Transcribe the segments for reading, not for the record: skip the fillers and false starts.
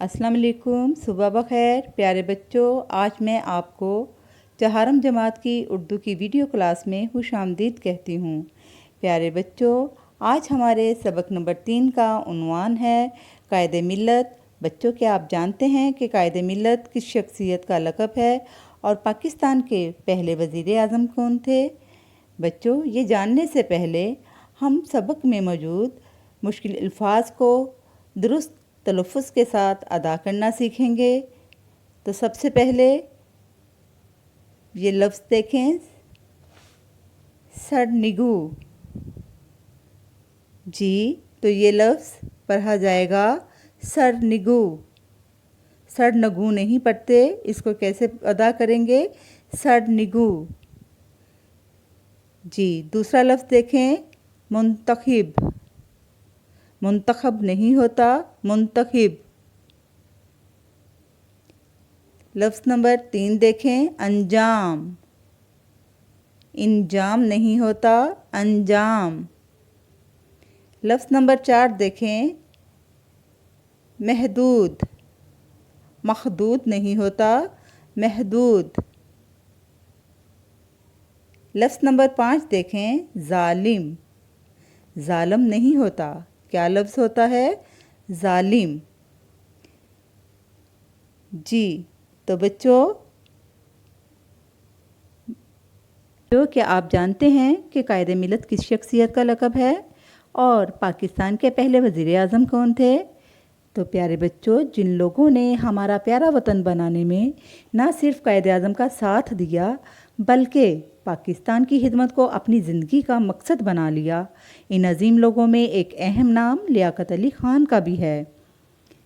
अस्सलाम वालेकुम, सुबह बखैर प्यारे बच्चों। आज मैं आपको चहारम जमात की उर्दू की वीडियो क्लास में खुशामदीद कहती हूँ। प्यारे बच्चों, आज हमारे सबक नंबर 3 का उन्वान है कायदे मिल्लत। बच्चों, क्या आप जानते हैं कि कायदे मिल्लत किस शख्सियत का लक़ब है और पाकिस्तान के पहले वज़ीर आज़म कौन थे? बच्चों, ये जानने से पहले हम सबक में मौजूद मुश्किल अल्फाज को दुरुस्त तलफ़्फ़ुज़ के साथ अदा करना सीखेंगे। तो सबसे पहले ये लफ्ज़ देखें, सरनिगू। जी, तो ये लफ्ज़ पढ़ा जाएगा सरनिगू। सरनगू नहीं पढ़ते, इसको कैसे अदा करेंगे? सरनिगू। जी, दूसरा लफ्ज़ देखें, मुंतखिब। मुंतखब नहीं होता, मुंतखिब। लफ्ज़ नंबर 3 देखें, अंजाम। इंजाम नहीं होता, अंजाम। लफ्ज़ नंबर 4 देखें, महदूद। मखदूद नहीं होता, महदूद। लफ्ज़ नंबर 5 देखें, जालिम। जालिम नहीं होता, क्या लफ्ज़ होता है? जालिम। जी, तो बच्चों, क्या आप जानते हैं कि कायदे मिल्लत किस शख्सियत का लक़ब है और पाकिस्तान के पहले वज़ीर आज़म कौन थे? तो प्यारे बच्चों, जिन लोगों ने हमारा प्यारा वतन बनाने में ना सिर्फ कायदे आज़म का साथ दिया बल्कि पाकिस्तान की खिदमत को अपनी ज़िंदगी का मकसद बना लिया, इन अजीम लोगों में एक अहम नाम लियाकत अली ख़ान का भी है।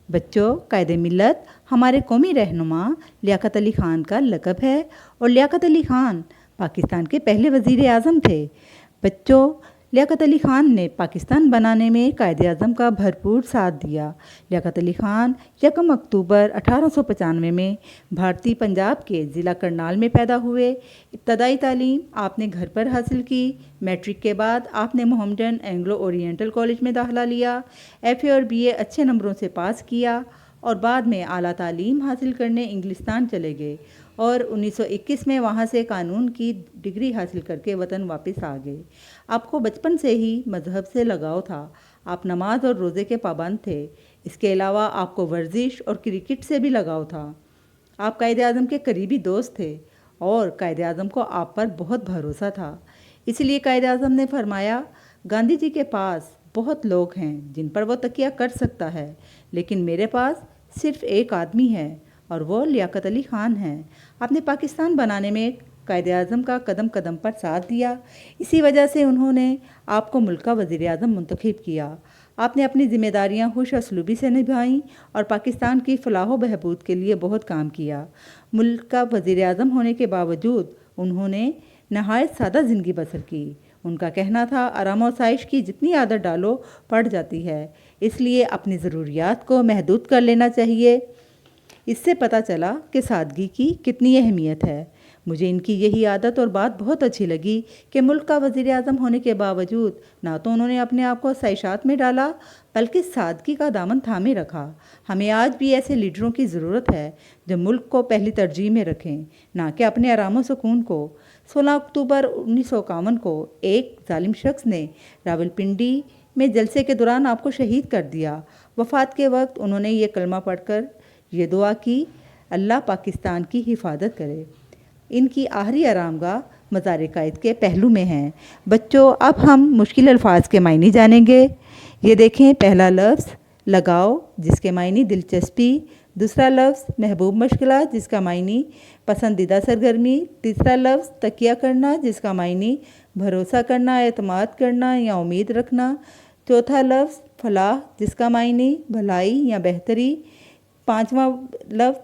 बच्चों, कायदे मिल्लत हमारे कौमी रहनुमा लियाकत अली ख़ान का लक़ब है और लियाकत अली ख़ान पाकिस्तान के पहले वज़ीर आज़म थे। बच्चों, लियाकत अली ख़ान ने पाकिस्तान बनाने में कायदे आज़म का भरपूर साथ दिया। लियाकत अली ख़ान 1 अक्टूबर 1895 में भारतीय पंजाब के ज़िला करनाल में पैदा हुए। इब्तदाई तालीम आपने घर पर हासिल की। मैट्रिक के बाद आपने मोहम्मडन एंग्लो ओरिएंटल कॉलेज में दाखिला लिया। FA और BA अच्छे नंबरों से पास किया और बाद में आला तालीम हासिल करने इंग्लिस्तान चले गए और 1921 में वहाँ से कानून की डिग्री हासिल करके वतन वापस आ गए। आपको बचपन से ही मज़हब से लगाव था। आप नमाज और रोज़े के पाबंद थे। इसके अलावा आपको वर्जिश और क्रिकेट से भी लगाव था। आप कायदे आज़म के करीबी दोस्त थे और कायदे आज़म को आप पर बहुत भरोसा था। इसलिए कायदे आज़म ने फरमाया, गांधी जी के पास बहुत लोग हैं जिन पर वो तकिया कर सकता है, लेकिन मेरे पास सिर्फ एक आदमी है और वो लियाकत अली ख़ान है। आपने पाकिस्तान बनाने में कायदे आज़म का कदम कदम पर साथ दिया। इसी वजह से उन्होंने आपको मुल्क का वज़ीर आज़म मुंतखब किया। आपने अपनी ज़िम्मेदारियाँ खुश असलूबी से निभाईं और पाकिस्तान की फ़लाह बहबूद के लिए बहुत काम किया। मुल्क का वज़ीर आज़म होने के बावजूद उन्होंने नहायत सादा ज़िंदगी बसर की। उनका कहना था, आराम और साइश की जितनी आदत डालो पड़ जाती है, इसलिए अपनी ज़रूरियात को महदूद कर लेना चाहिए। इससे पता चला कि सादगी की कितनी अहमियत है। मुझे इनकी यही आदत और बात बहुत अच्छी लगी कि मुल्क का वज़ीर आज़म होने के बावजूद ना तो उन्होंने अपने आप को साइशात में डाला बल्कि सादगी का दामन थामे रखा। हमें आज भी ऐसे लीडरों की ज़रूरत है जो मुल्क को पहली तरजीह में रखें, ना कि अपने आराम सुकून को। 16 अक्टूबर 1951 को एक जालिम शख्स ने रावलपिंडी में जलसे के दौरान आपको शहीद कर दिया। वफ़ात के वक्त उन्होंने ये कलमा पढ़कर ये दुआ की, अल्लाह पाकिस्तान की हिफाजत करे। इनकी आखिरी आरामगाह मज़ार कायद के पहलू में है। बच्चों, अब हम मुश्किल अल्फाज के मायने जानेंगे। ये देखें, पहला लफ्ज़ लगाओ, जिसके मायने दिलचस्पी। दूसरा लफ्ज़ महबूब मशगला, जिसका मायने पसंदीदा सरगर्मी। तीसरा लफ्ज़ तकिया करना, जिसका मायने भरोसा करना, एतमाद करना या उम्मीद रखना। चौथा लफ्ज़ फलाह, जिसका मायने भलाई या बेहतरी। पाँचवा लफ्ज़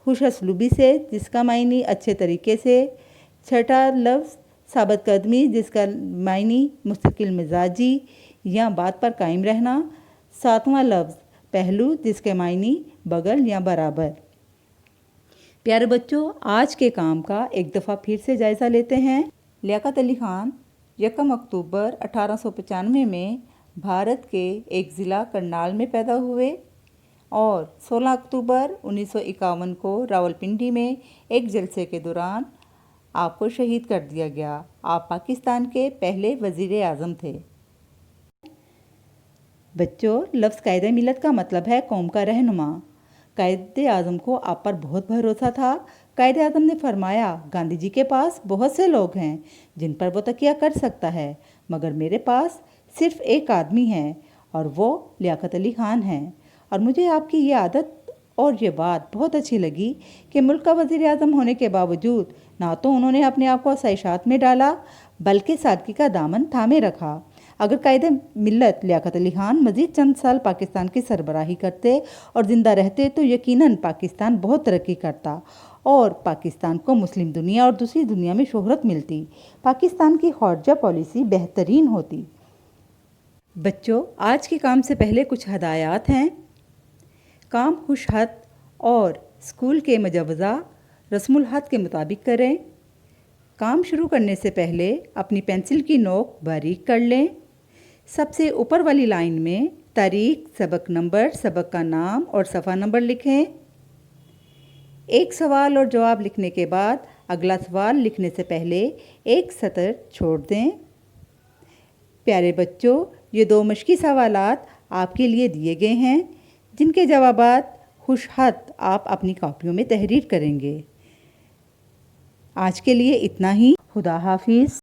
खुश असलूबी से, जिसका मायने अच्छे तरीके से। छठा लफ्ज़ साबित कदमी, जिसका मायने मुस्तकिल मिजाजी या बात पर कायम रहना। सातवां लफ्ज़ पहलू, जिसके मायने बगल या बराबर। प्यारे बच्चों, आज के काम का एक दफ़ा फिर से जायज़ा लेते हैं। लियाकत अली ख़ान 1 अक्टूबर 1895 में भारत के एक ज़िला करनाल में पैदा हुए। اور 16 اکتوبر 1951 کو راولپنڈی میں ایک جلسے کے دوران آپ کو شہید کر دیا گیا۔ آپ پاکستان کے پہلے وزیر اعظم تھے۔ بچوں، لفظ قائد ملت کا مطلب ہے قوم کا رہنما۔ قائد اعظم کو آپ پر بہت بھروسہ تھا۔ قائد اعظم نے فرمایا، گاندھی جی کے پاس بہت سے لوگ ہیں جن پر وہ تکیہ کر سکتا ہے، مگر میرے پاس صرف ایک آدمی ہے اور وہ لیاقت علی خان ہیں۔ اور مجھے آپ کی یہ عادت اور یہ بات بہت اچھی لگی کہ ملک کا وزیر اعظم ہونے کے باوجود نہ تو انہوں نے اپنے آپ کو آسائشات میں ڈالا بلکہ سادگی کا دامن تھامے رکھا۔ اگر قائد ملت لیاقت علی خان مزید چند سال پاکستان کی سربراہی کرتے اور زندہ رہتے تو یقیناً پاکستان بہت ترقی کرتا اور پاکستان کو مسلم دنیا اور دوسری دنیا میں شہرت ملتی۔ پاکستان کی خارجہ پالیسی بہترین ہوتی۔ بچوں، آج کے کام سے پہلے کچھ ہدایات ہیں۔ کام خوش خط اور اسکول کے مجوزہ رسم الخط کے مطابق کریں۔ کام شروع کرنے سے پہلے اپنی پینسل کی نوک باریک کر لیں۔ سب سے اوپر والی لائن میں تاریخ، سبق نمبر، سبق کا نام اور صفحہ نمبر لکھیں۔ ایک سوال اور جواب لکھنے کے بعد اگلا سوال لکھنے سے پہلے ایک سطر چھوڑ دیں۔ پیارے بچوں، یہ 2 مشقی سوالات آپ کے لیے دیے گئے ہیں جن کے جوابات خوش خط آپ اپنی کاپیوں میں تحریر کریں گے۔ آج کے لیے اتنا ہی۔ خدا حافظ۔